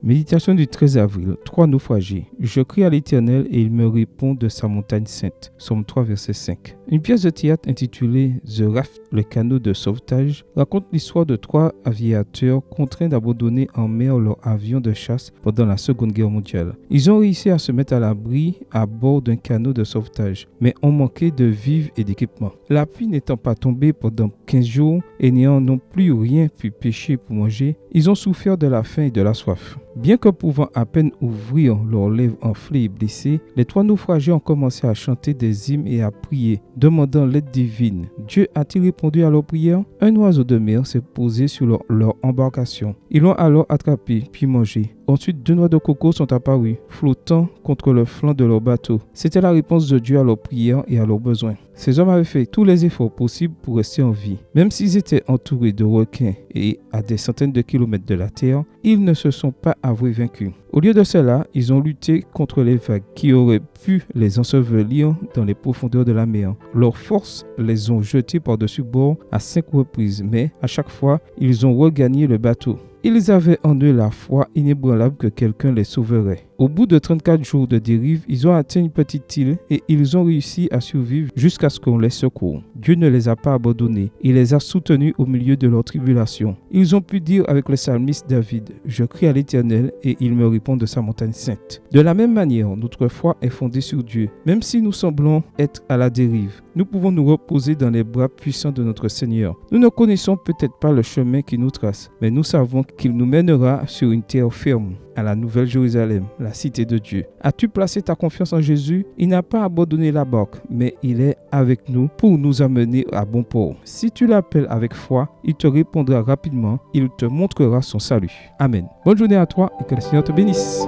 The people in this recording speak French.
Méditation du 13 avril, 3 naufragés. Je crie à l'Éternel et il me répond de sa montagne sainte. Psaume 3, verset 5. Une pièce de théâtre intitulée The Raft, le canot de sauvetage, raconte l'histoire de 3 aviateurs contraints d'abandonner en mer leur avion de chasse pendant la Seconde Guerre mondiale. Ils ont réussi à se mettre à l'abri à bord d'un canot de sauvetage, mais ont manqué de vivres et d'équipement. La pluie n'étant pas tombée pendant 15 jours et n'ayant non plus rien pu pêcher pour manger, ils ont souffert de la faim et de la soif. Bien que pouvant à peine ouvrir leurs lèvres enflées et blessées, les 3 naufragés ont commencé à chanter des hymnes et à prier, demandant l'aide divine. Dieu a-t-il répondu à leurs prières? Un oiseau de mer s'est posé sur leur embarcation. Ils l'ont alors attrapé, puis mangé. Ensuite, 2 noix de coco sont apparues, flottant contre le flanc de leur bateau. C'était la réponse de Dieu à leurs prières et à leurs besoins. Ces hommes avaient fait tous les efforts possibles pour rester en vie. Même s'ils étaient entourés de requins et à des centaines de kilomètres de la terre, ils ne se sont pas avoués vaincus. Au lieu de cela, ils ont lutté contre les vagues qui auraient pu les ensevelir dans les profondeurs de la mer. Leurs forces les ont jetés par-dessus bord à 5 reprises, mais à chaque fois, ils ont regagné le bateau. Ils avaient en eux la foi inébranlable que quelqu'un les sauverait. Au bout de 34 jours de dérive, ils ont atteint une petite île et ils ont réussi à survivre jusqu'à ce qu'on les secoue. Dieu ne les a pas abandonnés, il les a soutenus au milieu de leur tribulation. Ils ont pu dire avec le psalmiste David, « Je crie à l'Éternel et il me répond de sa montagne sainte ». De la même manière, notre foi est fondée sur Dieu. Même si nous semblons être à la dérive, nous pouvons nous reposer dans les bras puissants de notre Seigneur. Nous ne connaissons peut-être pas le chemin qu'il nous trace, mais nous savons qu'il nous mènera sur une terre ferme, à la Nouvelle Jérusalem, la cité de Dieu. As-tu placé ta confiance en Jésus? Il n'a pas abandonné la barque, mais il est avec nous pour nous amener à bon port. Si tu l'appelles avec foi, il te répondra rapidement, il te montrera son salut. Amen. Bonne journée à toi et que le Seigneur te bénisse.